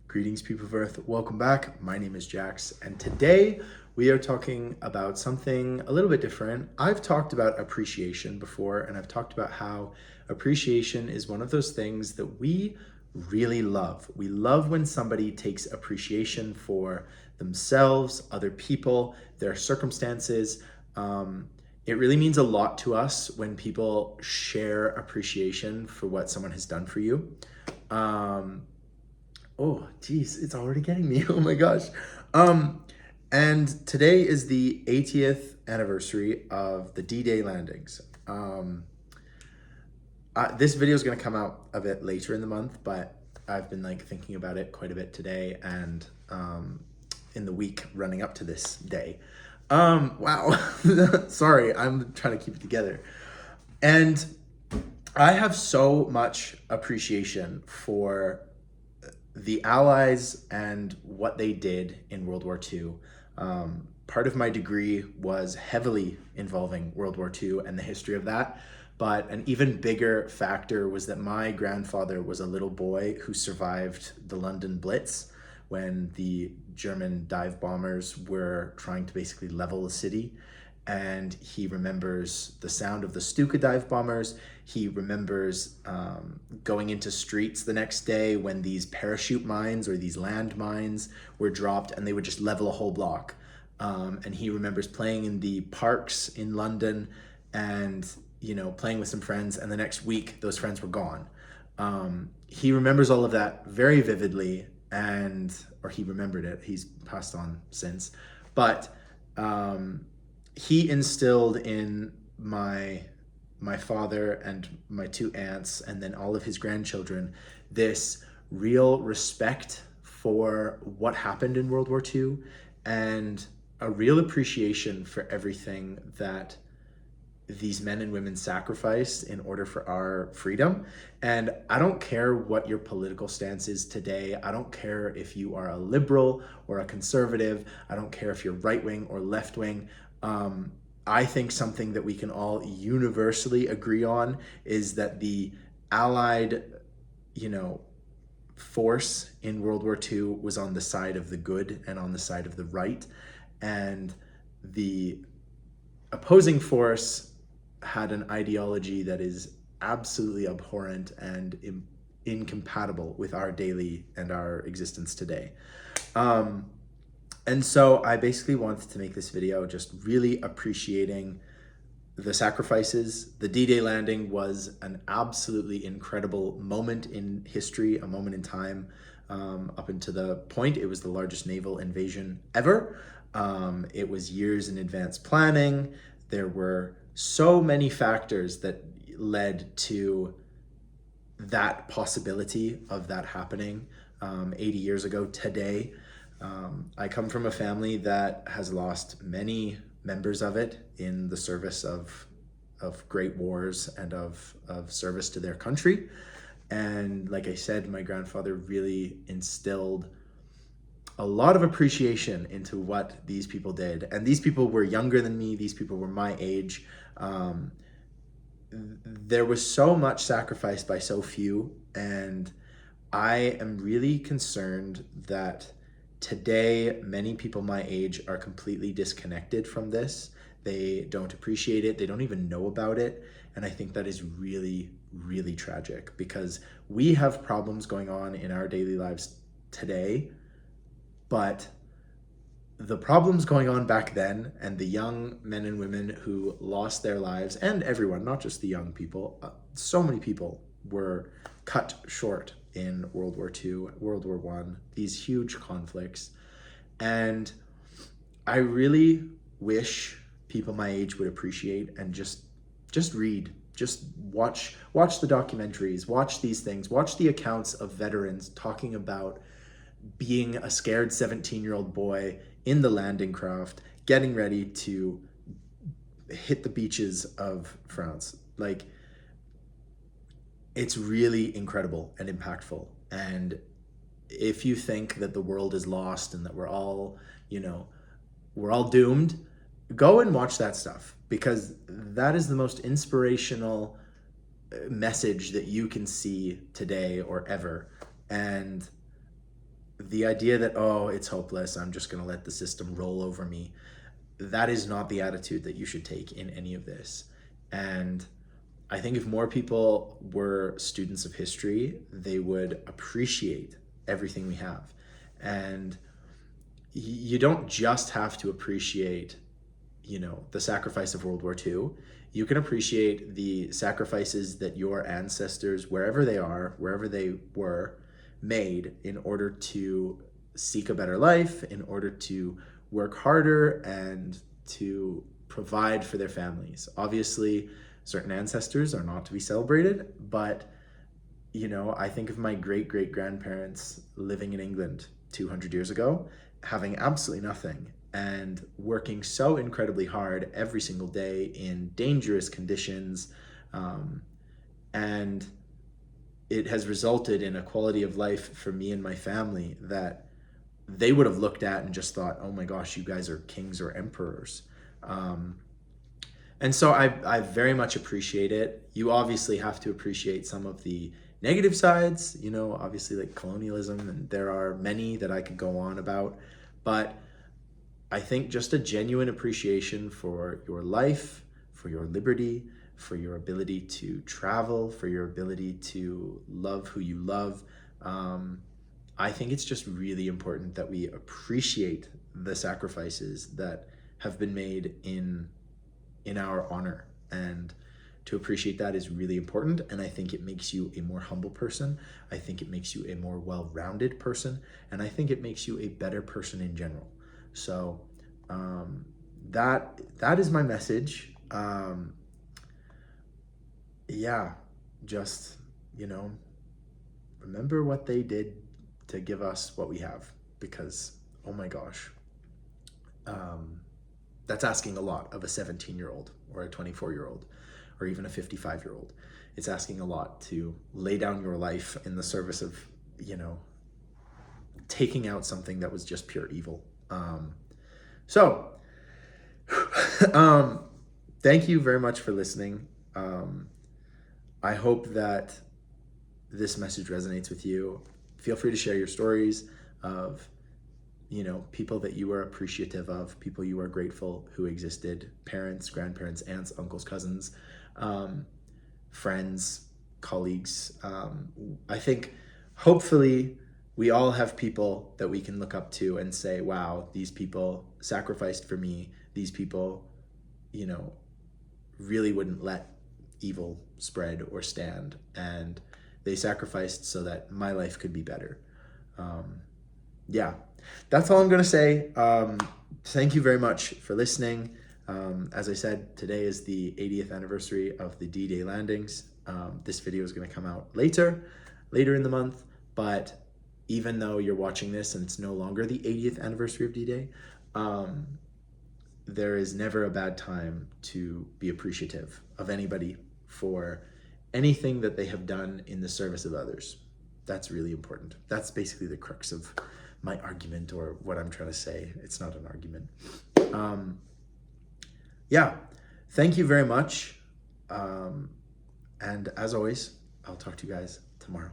Greetings, people of Earth. Welcome back. My name is Jax, and today we are talking about something a little bit different. I've talked about appreciation before, and I've talked about how appreciation is one of those things that we really love. We love when somebody takes appreciation for themselves, other people, their circumstances. It really means a lot to us when people share appreciation for what someone has done for you. Oh, geez, it's already getting me. Oh my gosh. And today is the 80th anniversary of the D-Day landings. This video is going to come out a bit later in the month, but I've been thinking about it quite a bit today and in the week running up to this day. Wow. Sorry, I'm trying to keep it together. And I have so much appreciation for the Allies and what they did in World War II. Part of my degree was heavily involving World War II and the history of that. But an even bigger factor was that my grandfather was a little boy who survived the London Blitz when the German dive bombers were trying to basically level the city. And he remembers the sound of the Stuka dive bombers. He remembers going into streets the next day when these parachute mines or these land mines were dropped and they would just level a whole block. And he remembers playing in the parks in London and, playing with some friends, and the next week those friends were gone. He remembers all of that very vividly, or he remembered it. He's passed on since. But he instilled in my father and my two aunts and then all of his grandchildren this real respect for what happened in World War II and a real appreciation for everything that these men and women sacrificed in order for our freedom. And I don't care what your political stance is today. I don't care if you are a liberal or a conservative. I don't care if you're right-wing or left-wing. I think something that we can all universally agree on is that the Allied, force in World War II was on the side of the good and on the side of the right. And the opposing force had an ideology that is absolutely abhorrent and incompatible with our daily and our existence today. And so I basically wanted to make this video just really appreciating the sacrifices. The D-Day landing was an absolutely incredible moment in history, a moment in time. Up until the point, it was the largest naval invasion ever. It was years in advance planning. There were so many factors that led to that possibility of that happening 80 years ago today. I come from a family that has lost many members of it in the service of great wars and of service to their country. And like I said, my grandfather really instilled a lot of appreciation into what these people did. And these people were younger than me. These people were my age. There was so much sacrifice by so few. And I am really concerned that today, many people my age are completely disconnected from this. They don't appreciate it. They don't even know about it. And I think that is really, really tragic because we have problems going on in our daily lives today, but the problems going on back then and the young men and women who lost their lives, and everyone, not just the young people, so many people were cut short in World War II, World War I, these huge conflicts. And I really wish people my age would appreciate and just read, just watch the documentaries, watch these things, watch the accounts of veterans talking about being a scared 17-year-old boy in the landing craft, getting ready to hit the beaches of France. It's really incredible and impactful. And if you think that the world is lost and that we're all doomed, go and watch that stuff, because that is the most inspirational message that you can see today or ever. And the idea that, oh, it's hopeless, I'm just going to let the system roll over me, that is not the attitude that you should take in any of this. And I think if more people were students of history, they would appreciate everything we have. And you don't just have to appreciate, the sacrifice of World War II. You can appreciate the sacrifices that your ancestors, wherever they are, wherever they were, made in order to seek a better life, in order to work harder and to provide for their families. Obviously, certain ancestors are not to be celebrated, but I think of my great-great-grandparents living in England 200 years ago, having absolutely nothing and working so incredibly hard every single day in dangerous conditions. And it has resulted in a quality of life for me and my family that they would have looked at and just thought, oh my gosh, you guys are kings or emperors. And so I very much appreciate it. You obviously have to appreciate some of the negative sides, obviously like colonialism, and there are many that I could go on about, but I think just a genuine appreciation for your life, for your liberty, for your ability to travel, for your ability to love who you love. I think it's just really important that we appreciate the sacrifices that have been made in our honor, and to appreciate that is really important. And I think it makes you a more humble person. I think it makes you a more well-rounded person, and I think it makes you a better person in general. So that is my message. Just remember what they did to give us what we have, because oh my gosh, that's asking a lot of a 17-year-old or a 24-year-old or even a 55-year-old. It's asking a lot to lay down your life in the service of, taking out something that was just pure evil. Thank you very much for listening. I hope that this message resonates with you. Feel free to share your stories of, people that you were appreciative of, people you are grateful who existed, parents, grandparents, aunts, uncles, cousins, friends, colleagues. I think hopefully we all have people that we can look up to and say, wow, these people sacrificed for me. These people, really wouldn't let evil spread or stand, and they sacrificed so that my life could be better. That's all I'm going to say. Thank you very much for listening. As I said, today is the 80th anniversary of the D-Day landings. This video is going to come out later in the month, but even though you're watching this and it's no longer the 80th anniversary of D-Day, there is never a bad time to be appreciative of anybody for anything that they have done in the service of others. That's really important. That's basically the crux of my argument, or what I'm trying to say. It's not an argument. Thank you very much. And as always, I'll talk to you guys tomorrow.